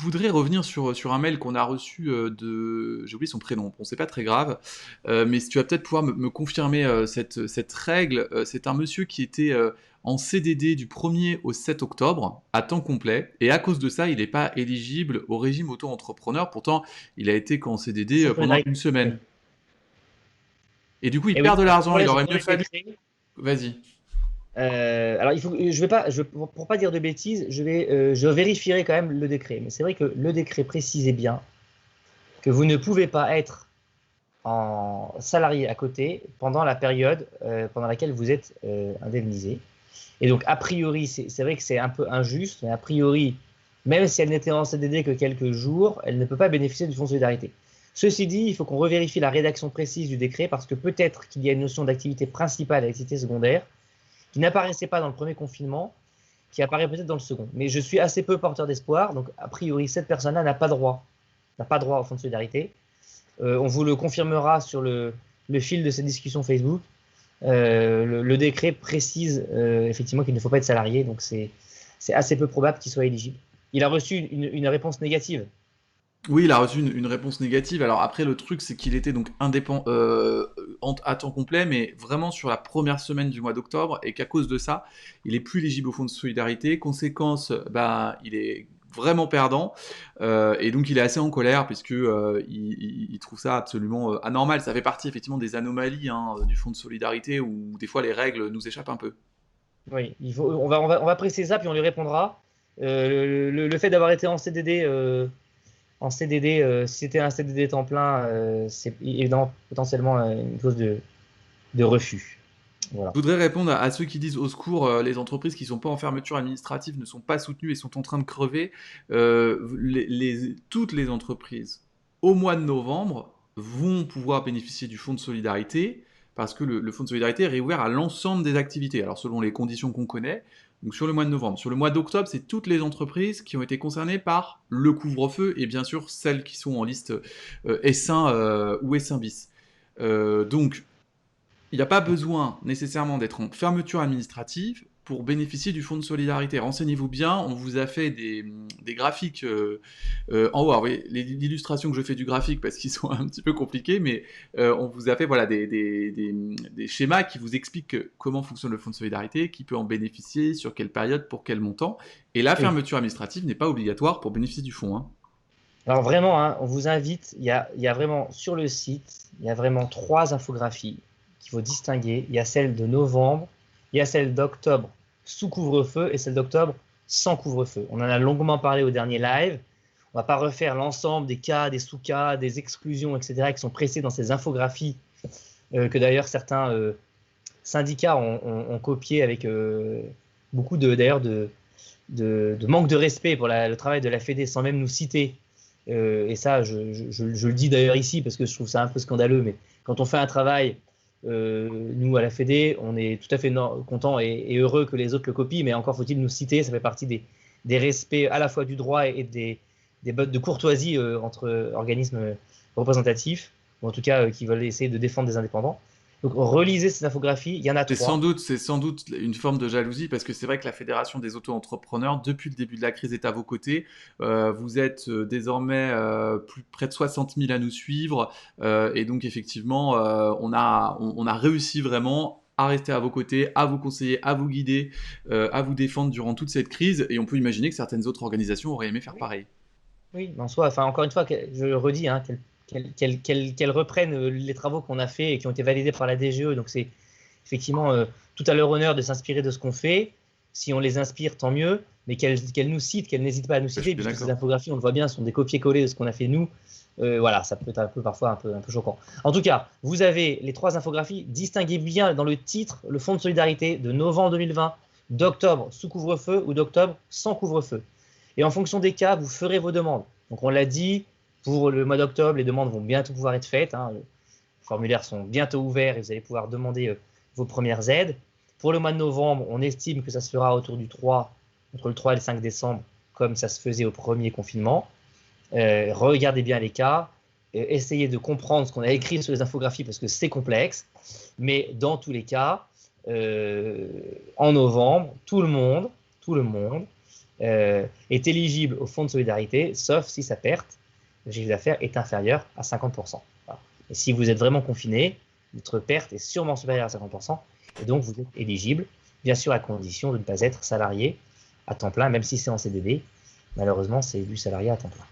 voudrais revenir sur un mail qu'on a reçu j'ai oublié son prénom, bon, c'est pas très grave, mais si tu vas peut-être pouvoir me confirmer cette règle. C'est un monsieur qui était en CDD du 1er au 7 octobre, à temps complet, et à cause de ça, il n'est pas éligible au régime auto-entrepreneur. Pourtant, il a été qu'en CDD pendant une semaine. Et du coup, il Et perd oui, de l'argent, il aurait avec mieux le fallu... décret. Vas-y. Alors, je vais pas, pour pas dire de bêtises, je vérifierai quand même le décret. Mais c'est vrai que le décret précisait bien que vous ne pouvez pas être en salarié à côté pendant la période pendant laquelle vous êtes indemnisé. Et donc, a priori, c'est vrai que c'est un peu injuste, mais a priori, même si elle n'était en CDD que quelques jours, elle ne peut pas bénéficier du fonds de solidarité. Ceci dit, il faut qu'on revérifie la rédaction précise du décret parce que peut-être qu'il y a une notion d'activité principale et d'activité secondaire qui n'apparaissait pas dans le premier confinement, qui apparaît peut-être dans le second. Mais je suis assez peu porteur d'espoir, donc a priori, cette personne-là n'a pas droit au fonds de solidarité. On vous le confirmera sur le fil de cette discussion Facebook. Le décret précise effectivement qu'il ne faut pas être salarié, donc c'est assez peu probable qu'il soit éligible. Il a reçu une réponse négative. Oui, il a reçu une réponse négative. Alors après, le truc, c'est qu'il était donc indépendant à temps complet, mais vraiment sur la première semaine du mois d'octobre, et qu'à cause de ça, il est plus éligible au fonds de solidarité. Conséquence, bah, il est vraiment perdant, et donc il est assez en colère puisque il trouve ça absolument anormal. Ça fait partie effectivement des anomalies du fonds de solidarité où des fois les règles nous échappent un peu. Oui, on va préciser ça, puis on lui répondra. Le fait d'avoir été en CDD, si c'était un CDD temps plein, c'est évidemment potentiellement une cause de refus. Voilà. Je voudrais répondre à ceux qui disent au secours, les entreprises qui ne sont pas en fermeture administrative ne sont pas soutenues et sont en train de crever. Toutes les entreprises, au mois de novembre, vont pouvoir bénéficier du fonds de solidarité parce que le fonds de solidarité est réouvert à l'ensemble des activités. Alors selon les conditions qu'on connaît, donc sur le mois de novembre. Sur le mois d'octobre, c'est toutes les entreprises qui ont été concernées par le couvre-feu et bien sûr celles qui sont en liste S1 ou S1 bis. Donc il n'y a pas besoin nécessairement d'être en fermeture administrative pour bénéficier du fonds de solidarité. Renseignez-vous bien, on vous a fait des graphiques en haut. Alors, vous voyez, l'illustration que je fais du graphique, parce qu'ils sont un petit peu compliqués, mais on vous a fait voilà, des schémas qui vous expliquent comment fonctionne le fonds de solidarité, qui peut en bénéficier, sur quelle période, pour quel montant. Et la fermeture administrative n'est pas obligatoire pour bénéficier du fonds. Hein. Alors vraiment, hein, on vous invite, il y a vraiment sur le site, il y a vraiment 3 infographies qu'il faut distinguer. Il y a celle de novembre, il y a celle d'octobre sous couvre-feu et celle d'octobre sans couvre-feu. On en a longuement parlé au dernier live. On ne va pas refaire l'ensemble des cas, des sous-cas, des exclusions, etc. qui sont précisés dans ces infographies que d'ailleurs certains syndicats ont copié avec beaucoup d'ailleurs de manque de respect pour le travail de la Fédé sans même nous citer. Et ça, je le dis d'ailleurs ici parce que je trouve ça un peu scandaleux, mais quand on fait un travail, nous à la Fédé, on est tout à fait content et heureux que les autres le copient, mais encore faut-il nous citer, ça fait partie des respects à la fois du droit et des bottes de courtoisie entre organismes représentatifs, ou en tout cas qui veulent essayer de défendre des indépendants. Donc relisez cette infographie, il y en a 3. C'est sans doute une forme de jalousie parce que c'est vrai que la Fédération des auto-entrepreneurs, depuis le début de la crise, est à vos côtés. Vous êtes désormais près de 60 000 à nous suivre et donc effectivement, on a réussi vraiment à rester à vos côtés, à vous conseiller, à vous guider, à vous défendre durant toute cette crise, et on peut imaginer que certaines autres organisations auraient aimé faire pareil. Oui, mais en soi, enfin, encore une fois, je le redis, hein, qu'elles reprennent les travaux qu'on a faits et qui ont été validés par la DGE. Donc c'est effectivement tout à leur honneur de s'inspirer de ce qu'on fait. Si on les inspire, tant mieux, mais qu'elles nous citent, qu'elles n'hésitent pas à nous citer, puisque ces infographies, on le voit bien, sont des copier-coller de ce qu'on a fait nous. Voilà, ça peut être parfois un peu choquant. En tout cas, vous avez les 3 infographies. Distinguez bien dans le titre le fonds de solidarité de novembre 2020, d'octobre sous couvre-feu ou d'octobre sans couvre-feu. Et en fonction des cas, vous ferez vos demandes. Donc on l'a dit, pour le mois d'octobre, les demandes vont bientôt pouvoir être faites. Hein. Les formulaires sont bientôt ouverts et vous allez pouvoir demander vos premières aides. Pour le mois de novembre, on estime que ça se fera entre le 3 et le 5 décembre comme ça se faisait au premier confinement. Regardez bien les cas, essayez de comprendre ce qu'on a écrit sur les infographies parce que c'est complexe, mais dans tous les cas, en novembre, tout le monde est éligible au fonds de solidarité, sauf si sa perte de chiffre d'affaires est inférieure à 50%. Voilà. Et si vous êtes vraiment confiné, votre perte est sûrement supérieure à 50%, et donc vous êtes éligible, bien sûr à condition de ne pas être salarié à temps plein, même si c'est en CDD. Malheureusement, c'est du salariat à temps plein.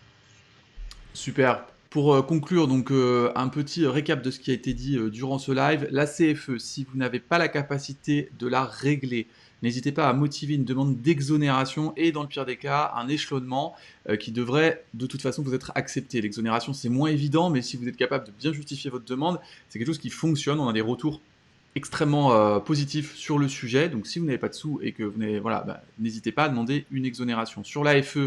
Super. Pour conclure, donc un petit récap de ce qui a été dit durant ce live. La CFE, si vous n'avez pas la capacité de la régler, n'hésitez pas à motiver une demande d'exonération et dans le pire des cas, un échelonnement qui devrait de toute façon vous être accepté. L'exonération, c'est moins évident, mais si vous êtes capable de bien justifier votre demande, c'est quelque chose qui fonctionne. On a des retours extrêmement positif sur le sujet. Donc si vous n'avez pas de sous et que vous n'avez, voilà, n'hésitez pas à demander une exonération. Sur l'AFE,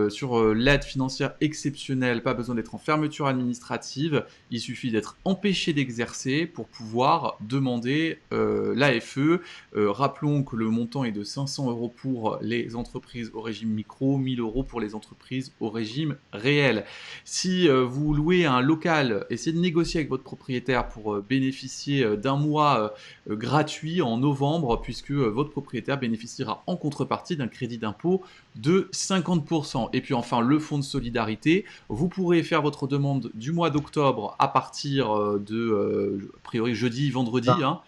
sur l'aide financière exceptionnelle, pas besoin d'être en fermeture administrative, il suffit d'être empêché d'exercer pour pouvoir demander l'AFE. Rappelons que le montant est de 500 € pour les entreprises au régime micro, 1000 € pour les entreprises au régime réel. Si vous louez un local, essayez de négocier avec votre propriétaire pour bénéficier d'un mois gratuit en novembre, puisque votre propriétaire bénéficiera en contrepartie d'un crédit d'impôt de 50%. Et puis enfin, le fonds de solidarité, vous pourrez faire votre demande du mois d'octobre à partir de, a priori, jeudi, vendredi, hein.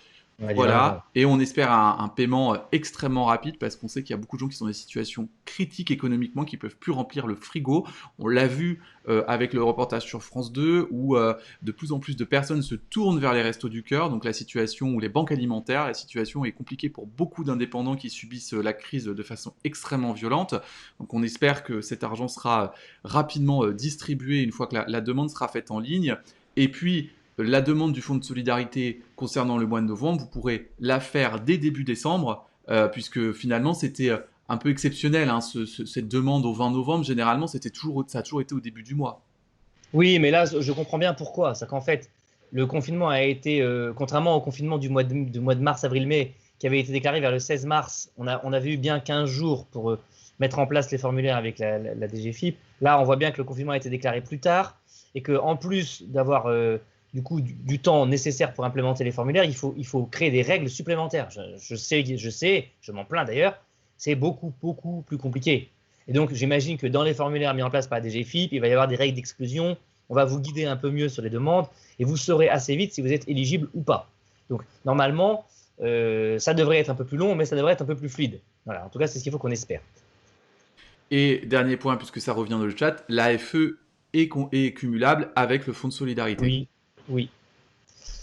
Voilà, et on espère un paiement extrêmement rapide parce qu'on sait qu'il y a beaucoup de gens qui sont dans des situations critiques économiquement, qui ne peuvent plus remplir le frigo. On l'a vu avec le reportage sur France 2 où de plus en plus de personnes se tournent vers les Restos du Cœur, donc la situation, ou les banques alimentaires, la situation est compliquée pour beaucoup d'indépendants qui subissent la crise de façon extrêmement violente. Donc on espère que cet argent sera rapidement distribué une fois que la demande sera faite en ligne. Et puis, la demande du fonds de solidarité concernant le mois de novembre, vous pourrez la faire dès début décembre, puisque finalement c'était un peu exceptionnel, hein, cette demande au 20 novembre. Généralement, ça a toujours été au début du mois. Oui, mais là, je comprends bien pourquoi. C'est qu'en fait, le confinement a été, contrairement au confinement du mois de mars, avril, mai, qui avait été déclaré vers le 16 mars, on avait eu bien 15 jours pour mettre en place les formulaires avec la DGFiP. Là, on voit bien que le confinement a été déclaré plus tard et qu'en plus d'avoir du coup du temps nécessaire pour implémenter les formulaires, il faut créer des règles supplémentaires. Je sais, je m'en plains d'ailleurs, c'est beaucoup plus compliqué. Et donc j'imagine que dans les formulaires mis en place par la DGFiP, il va y avoir des règles d'exclusion, on va vous guider un peu mieux sur les demandes et vous saurez assez vite si vous êtes éligible ou pas. Donc normalement, ça devrait être un peu plus long, mais ça devrait être un peu plus fluide. Voilà, en tout cas, c'est ce qu'il faut qu'on espère. Et dernier point, puisque ça revient dans le chat, l'AFE est cumulable avec le fonds de solidarité. Oui.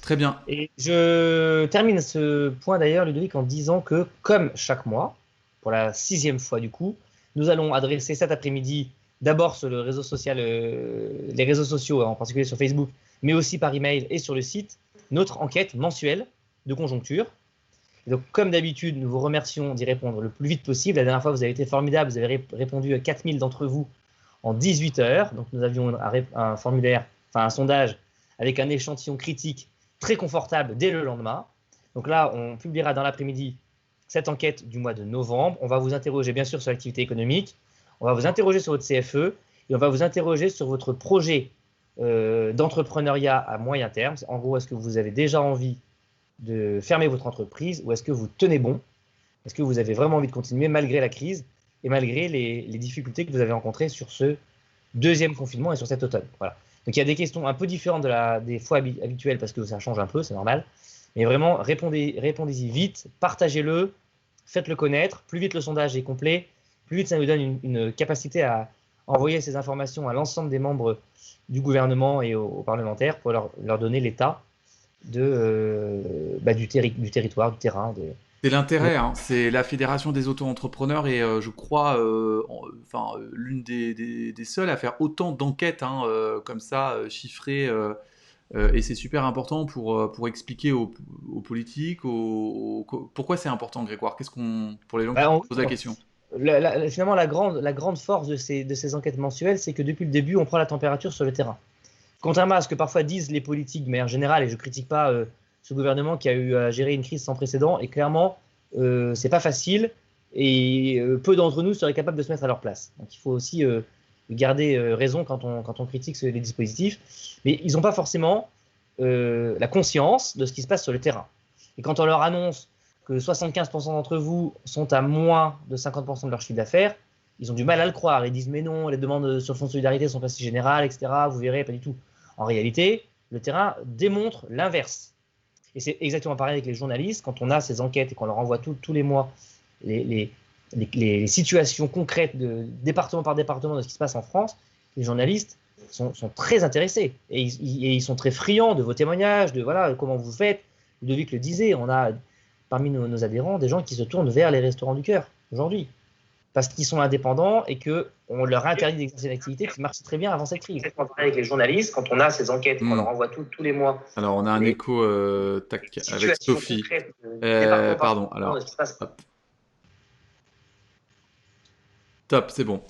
Très bien. Et je termine ce point d'ailleurs, Ludovic, en disant que, comme chaque mois, pour la 6e fois du coup, nous allons adresser cet après-midi, d'abord sur le réseau social, les réseaux sociaux, en particulier sur Facebook, mais aussi par email et sur le site, notre enquête mensuelle de conjoncture. Et donc, comme d'habitude, nous vous remercions d'y répondre le plus vite possible. La dernière fois, vous avez été formidable, vous avez répondu à 4000 d'entre vous en 18 heures. Donc, nous avions un formulaire, enfin un sondage avec un échantillon critique très confortable dès le lendemain. Donc là, on publiera dans l'après-midi cette enquête du mois de novembre. On va vous interroger bien sûr sur l'activité économique, on va vous interroger sur votre CFE et on va vous interroger sur votre projet d'entrepreneuriat à moyen terme. En gros, est-ce que vous avez déjà envie de fermer votre entreprise ou est-ce que vous tenez bon? Est-ce que vous avez vraiment envie de continuer malgré la crise et malgré les difficultés que vous avez rencontrées sur ce deuxième confinement et sur cet automne? Voilà. Donc il y a des questions un peu différentes des fois habituelles parce que ça change un peu, c'est normal. Mais vraiment, répondez-y vite, partagez-le, faites-le connaître. Plus vite le sondage est complet, plus vite ça nous donne une capacité à envoyer ces informations à l'ensemble des membres du gouvernement et aux parlementaires pour leur donner l'état du territoire, du terrain. C'est l'intérêt, hein. C'est la Fédération des auto-entrepreneurs et je crois l'une des seules à faire autant d'enquêtes comme ça, chiffrées. Et c'est super important pour expliquer aux politiques, pourquoi c'est important, Grégoire. Pour les gens qui posent la question. Finalement, la grande force de ces enquêtes mensuelles, c'est que depuis le début, on prend la température sur le terrain. Contrairement à ce que parfois disent les politiques de manière générale, et je ne critique pas ce gouvernement qui a eu à gérer une crise sans précédent, et clairement, c'est pas facile, et peu d'entre nous seraient capables de se mettre à leur place. Donc il faut aussi garder raison quand on critique les dispositifs, mais ils n'ont pas forcément la conscience de ce qui se passe sur le terrain. Et quand on leur annonce que 75% d'entre vous sont à moins de 50% de leur chiffre d'affaires, ils ont du mal à le croire. Ils disent mais non, les demandes sur le fonds de solidarité ne sont pas si générales, etc. Vous verrez, pas du tout. En réalité, le terrain démontre l'inverse. Et c'est exactement pareil avec les journalistes. Quand on a ces enquêtes et qu'on leur envoie tous les mois les situations concrètes de département par département de ce qui se passe en France, les journalistes sont très intéressés et ils sont très friands de vos témoignages, de voilà comment vous faites. Ludovic le disait, on a parmi nos adhérents des gens qui se tournent vers les Restaurants du Cœur aujourd'hui parce qu'ils sont indépendants et qu'on leur interdit d'exercer une activité qui marche très bien avant cette crise. Avec les journalistes, quand on a ces enquêtes, qu'on leur envoie tous les mois. Alors, on a un écho avec Sophie. Pardon, alors, hop. Top, c'est bon.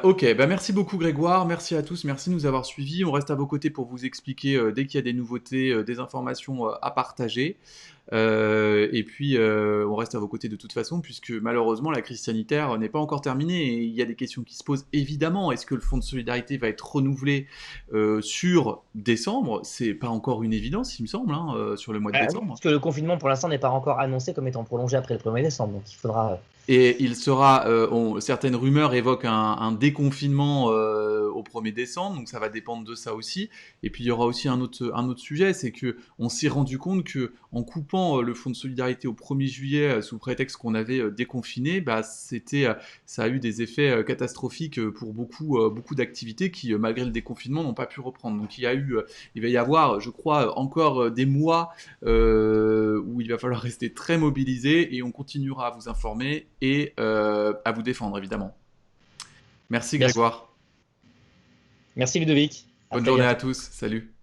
Ok, bah merci beaucoup Grégoire, merci à tous, merci de nous avoir suivis. On reste à vos côtés pour vous expliquer dès qu'il y a des nouveautés, des informations à partager. Et puis, on reste à vos côtés de toute façon, puisque malheureusement, la crise sanitaire n'est pas encore terminée et il y a des questions qui se posent évidemment. Est-ce que le fonds de solidarité va être renouvelé sur décembre? C'est pas encore une évidence, il me semble, hein, sur le mois de décembre. Parce que le confinement, pour l'instant, n'est pas encore annoncé comme étant prolongé après le 1er décembre, donc il faudra... Et il sera, certaines rumeurs évoquent un déconfinement au 1er décembre, donc ça va dépendre de ça aussi. Et puis il y aura aussi un autre sujet, c'est que on s'est rendu compte que en coupant le fonds de solidarité au 1er juillet sous prétexte qu'on avait déconfiné, bah ça a eu des effets catastrophiques pour beaucoup d'activités qui, malgré le déconfinement, n'ont pas pu reprendre. Donc il va y avoir, je crois, encore des mois où il va falloir rester très mobilisé et on continuera à vous informer et à vous défendre, évidemment. Merci Grégoire. Merci Ludovic. Bonne journée à tous. Salut.